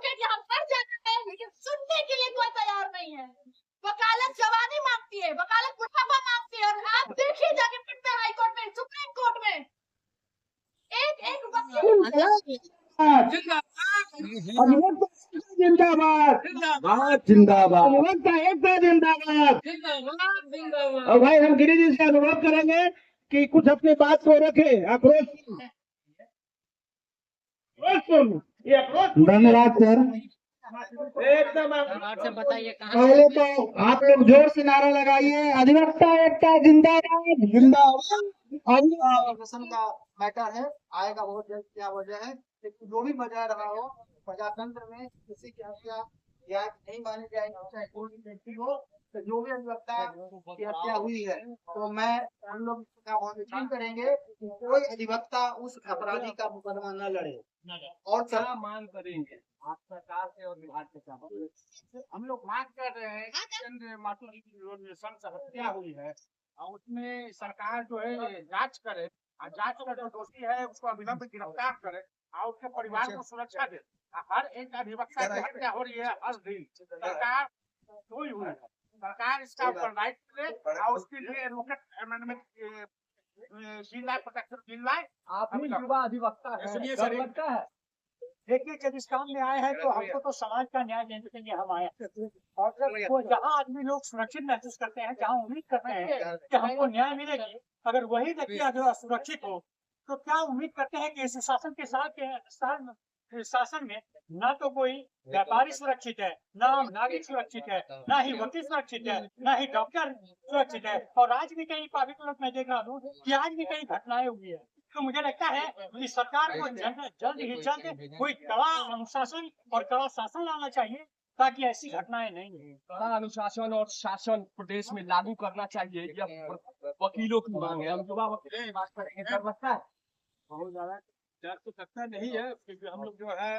Advocate यहाँ पढ़ जाता है लेकिन सुनने के लिए कोई तैयार नहीं है। वकालत जवानी मांगती है, वकालत बुढ़ापा मांगती है। और आप देखिए जाके पटना हाई कोर्ट में, सुप्रीम कोर्ट में एक एक जिंदाबाद जिंदाबाद एकता जिंदाबाद। और भाई हम गिरिश जी से अनुरोध करेंगे कि कुछ अपनी बात को रखे। आक्रोश धन्यवाद सर। एकदम बताइए पहले तो आप लोग जोर से नारा लगाइए, अधिवक्ता एकता जिंदाबाद जिंदाबाद। का मैटर है, आएगा बहुत जल्द। क्या वजह है, जो भी वजह रहा हो, प्रजातंत्र में किसी की हत्या या नहीं मानी जाएगी, चाहे कोई भी व्यक्ति हो। तो जो भी अधिवक्ता की हत्या हुई है, तो हम लोग यकीन करेंगे कि कोई अधिवक्ता उस अपराधी का मुकदमा न लड़े और क्या मांग करेंगे आप सरकार से और विभाग से। क्या हम लोग मांग कर रहे हैं कि चंद्र माथुर की हत्या हुई है और उसमें सरकार जो है जांच करे, और जांच का जो दोषी है उसको अविलंब गिरफ्तार करे और उसके परिवार को सुरक्षा दे। हर एक अधिवक्ता की हत्या हो रही है, हर दिन सरकार सोई हुई है। सरकार इसका ऊपर राइट करे और उसके लिए एडवोकेट अमेंडमेंट बिल लाए, प्रोटेक्शन बिल लाए। आप भी युवा अधिवक्ता है, इसलिए लगता है देखिए जब इस काम में आए हैं तो हमको तो समाज का न्याय देने के लिए हम आए हैं। और जहाँ आदमी लोग सुरक्षित महसूस करते हैं, जहाँ उम्मीद करते हैं कि हमको न्याय मिलेगी, अगर वही व्यक्ति अगर असुरक्षित हो तो क्या उम्मीद करते हैं कि इस शासन के शासन में ना तो कोई व्यापारी सुरक्षित है, ना नागरिक सुरक्षित है, ना ही वकील सुरक्षित है, ना ही डॉक्टर सुरक्षित है। और आज भी कहीं पार्टी मैं देख रहा हूँ कि आज भी कई घटनाएं हुई है। तो मुझे लगता है कि सरकार को जल्द ही जल्द कोई कड़ा अनुशासन और कड़ा शासन लाना चाहिए ताकि ऐसी घटनाएं नहीं हो। कड़ा अनुशासन और शासन प्रदेश में लागू करना चाहिए, यह वकीलों की मांग है। हम युवा वकील बात करेंगे, डर लगता है बहुत ज्यादा डर तो लगता नहीं है, क्योंकि हम लोग जो है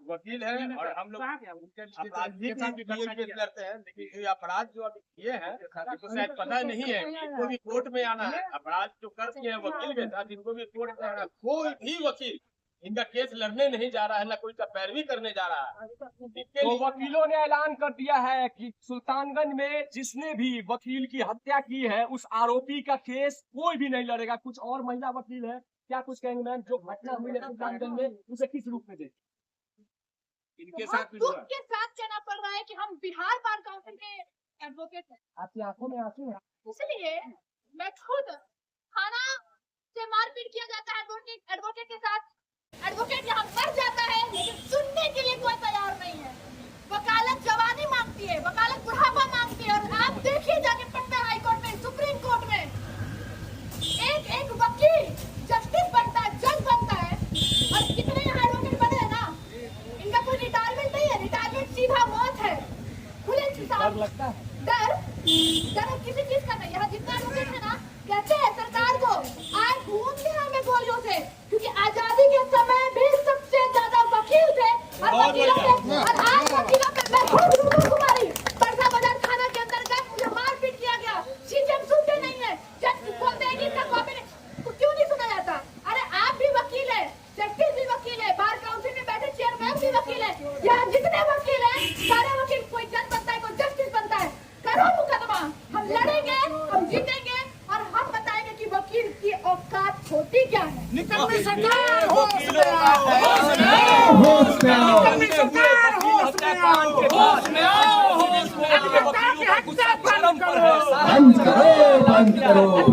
वकील है और हम लोग अपराधी के साथ भी केस लड़ते हैं। लेकिन ये अपराध जो अभी किए हैं इनको शायद पता नहीं है, इनको भी कोर्ट में आना है। अपराध जो करते हैं वकील के साथ, इनको भी कोर्ट में आना है। कोई भी वकील इनका केस लड़ने नहीं जा रहा है, ना कोई का पैरवी करने जा रहा है। तो वकीलों ने ऐलान कर दिया है कि सुल्तानगंज में जिसने भी वकील की हत्या की है उस आरोपी का केस कोई भी नहीं लड़ेगा। कुछ और महिला वकील है, क्या कुछ कहेंगे मैम? जो घटना हुई है सुल्तानगंज में उसे किस रूप में देखें? इनके साथ दुख के साथ कहना पड़ रहा है कि हम बिहार बार काउंसिल के एडवोकेट हैं। आपकी आंखों में आंसू है, इसलिए मैं खुद थाना से मारपीट किया जाता है एडवोकेट के साथ। एडवोकेट यहाँ पढ़ जाता है लेकिन सुनने के लिए कोई तैयार नहीं है। वकालत जवानी मांगती है, वकालत बुढ़ापा मांगती है। और आप देखिए जाके पटना हाई कोर्ट में, सुप्रीम कोर्ट में एक एक वकील जस्टिस बनता है, जज बनता है। और कितने यहाँ एडवोकेट बने हैं ना, इनका कोई रिटायरमेंट नहीं है, रिटायरमेंट सीधा मौत है। खुले डर लगता है, डर किसी चीज का नहीं। यहाँ जितना एडवोकेट है ना, कहते हैं सरकार को आज खून दिया हमें गोलियों से, क्योंकि आजादी के समय भी सबसे ज्यादा वकील थे। और वकीलों पे, और आज वकीलों पे मैं खुद रूबरू कुमारी परसा बाजार थाना के अंतर्गत मुझे मारपीट किया गया। सीजेएम सुनते नहीं है, जज बोलते हैं कि इसका कॉपी क्यों नहीं सुना जाता। अरे आप भी वकील है, जस्टिस भी वकील है, बार काउंसिल में बैठे चेयरमैन भी वकील है। यहाँ जितने वकील हैं सारे वकील, कोई जज बनता है, कोई जस्टिस बनता है। करो मुकदमा, हम लड़ेंगे, हम जीतेंगे और हम बताएंगे कि वकील की औकात होती क्या है। निकलने सरकार होश में आओ, होश में आओ, होश में आओ, निकलने सरकार होश में आओ, होश में आओ, होश में आओ। बंद करो, बंद करो, बंद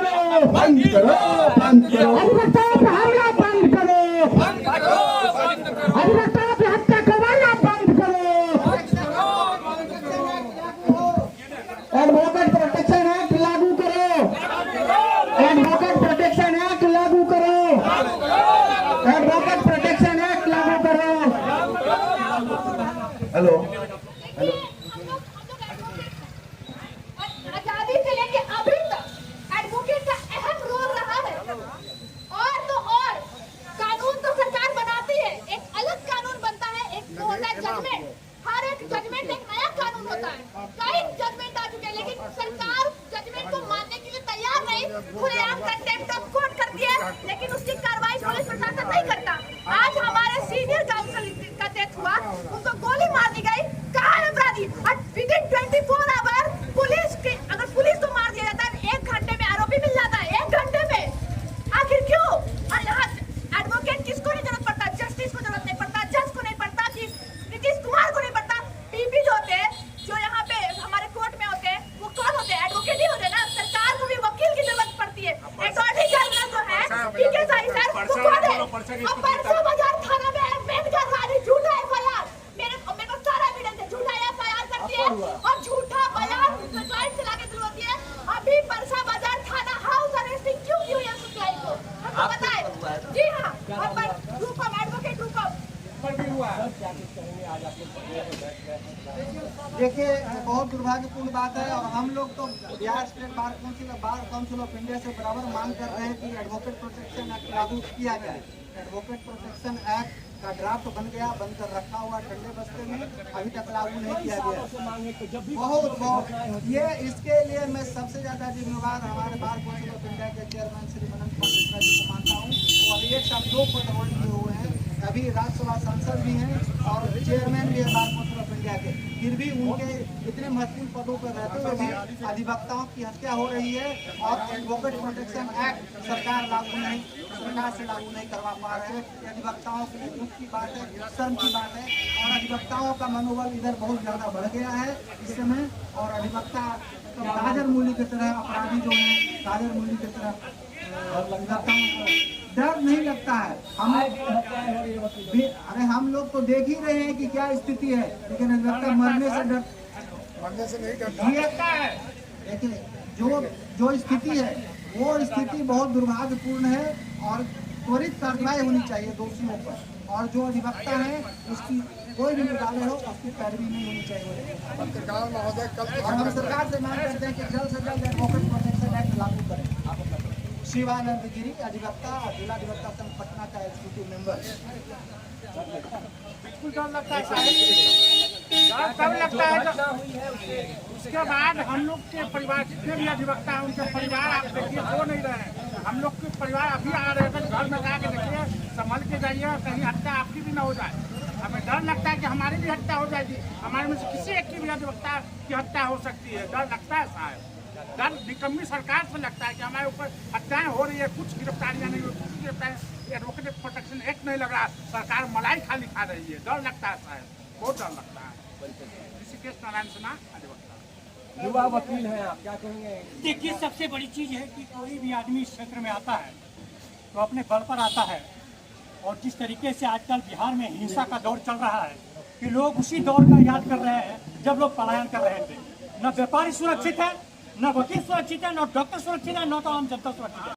करो, बंद करो, बंद करो, अधिवक्ता पे हमला बंद करो, बंद करो, बंद करो, अधिवक्ता पे हत्या करवाना बंद करो, बंद करो, बंद करो। एडवोकेट प्रोटेक्शन एक्ट लागू करो, एडवोकेट प्रोटेक्शन एक्ट लागू करो, एडवोकेट प्रोटेक्शन एक्ट लागू करो। हेलो आजादी से लेके अभी तक एडवोकेट का अहम रोल रहा है। और तो और कानून तो सरकार बनाती है, एक अलग कानून बनता है, एक तो होता है जजमेंट। हर एक जजमेंट एक नया कानून होता है। कई जजमेंट आ चुके हैं लेकिन सरकार जजमेंट को मानने के लिए तैयार नहीं। खुलेआम कंटेम्प्ट ऑफ कोर्ट करती है लेकिन उसकी कार्रवाई पुलिस प्रशासन नहीं करता। आज हमारे सीनियर काउंसिल हुआ है। क्या कुछ कहेंगे आज आप लोग पटना में बैठ गए हैं? देखिए बहुत दुर्भाग्यपूर्ण बात है और हम लोग तो Bihar state bar council of India से बराबर मांग कर रहे हैं कि एडवोकेट प्रोटेक्शन एक्ट लागू किया जाए। एडवोकेट प्रोटेक्शन एक्ट का ड्राफ्ट बन गया, बनकर रखा हुआ ठंडे बस्ते में, अभी तक लागू नहीं किया गया। से मांगे तो जब भी बहुत ये इसके लिए मैं सबसे ज्यादा जिम्मेवार हमारे बार काउंसिल ऑफ इंडिया के चेयरमैन श्री मनन कुमार मिश्रा जी को मानता हूँ। वो अभी एक साथ 2 पद होल्ड किए हुए हैं, अभी राज्यसभा सांसद भी हैं और चेयरमैन भी है बार काउंसिल ऑफ इंडिया के। फिर भी उनके इतने महत्वपूर्ण पदों पर रहते हुए भी अधिवक्ताओं की हत्या हो रही है और एडवोकेट प्रोटेक्शन एक्ट सरकार से लागू नहीं करवा पा रहे हैं। अधिवक्ताओं के लिए दुख की बात है, शर्म की बात है और अधिवक्ताओं का मनोबल इधर बहुत ज्यादा बढ़ गया है इस समय। और अधिवक्ता गाजर मूली की तरह अपराधी जो है गाजर मूली की तरह अधिवक्ताओं को डर नहीं लगता है। अरे हम लोग तो देख ही रहे हैं कि क्या स्थिति है, लेकिन अधिवक्ता मरने से नहीं डरता है। लेकिन जो स्थिति है वो स्थिति बहुत दुर्भाग्यपूर्ण है और त्वरित कार्रवाई होनी चाहिए दोषियों पर। और जो अधिवक्ता है उसकी कोई भी निकाले हो उसकी पैरवी नहीं होनी चाहिए। और हम सरकार से मांग करते हैं कि जल्द से जल्द एडवोकेट प्रोटेक्शन एक्ट लागू करें। शिवानंद गिरी अधिवक्ता और जिला अधिवक्ता संघ पटना का एग्जीक्यूटिव मेंबर। बिल्कुल डर लगता है, तब लगता है उसके बाद हम लोग के परिवार जितने भी अधिवक्ता हैं उनके परिवार आप देखिए सो नहीं रहे हैं। हम लोग के परिवार अभी आ रहे थे, घर में जाके देखिए, संभल के जाइए, कहीं हत्या आपकी भी ना हो जाए। हमें डर लगता है कि हमारी भी हत्या हो जाएगी, हमारे में से किसी एक की भी अधिवक्ता की हत्या हो सकती है। डर लगता है साहब, डर निकम्मी सरकार से लगता है कि हमारे ऊपर हत्याएं हो रही है, कुछ गिरफ्तारियां नहीं हो, कुछ गिरफ्तार एडवोकेट प्रोटेक्शन एक्ट नहीं लग रहा, सरकार मलाई खाली खा रही है। डर लगता है साहब, बहुत डर लगता है। ऋषिकेश नारायण सिन्हा अधिवक्ता। युवा वकील हैं आप, क्या कहेंगे? देखिए सबसे बड़ी चीज है कि कोई भी आदमी इस क्षेत्र में आता है तो अपने बल पर आता है। और जिस तरीके से आजकल बिहार में हिंसा का दौर चल रहा है कि लोग उसी दौर का याद कर रहे हैं जब लोग पलायन कर रहे थे। न व्यापारी सुरक्षित है, न वकील सुरक्षित है, न डॉक्टर सुरक्षित है, न तो आम जनता सुरक्षित है।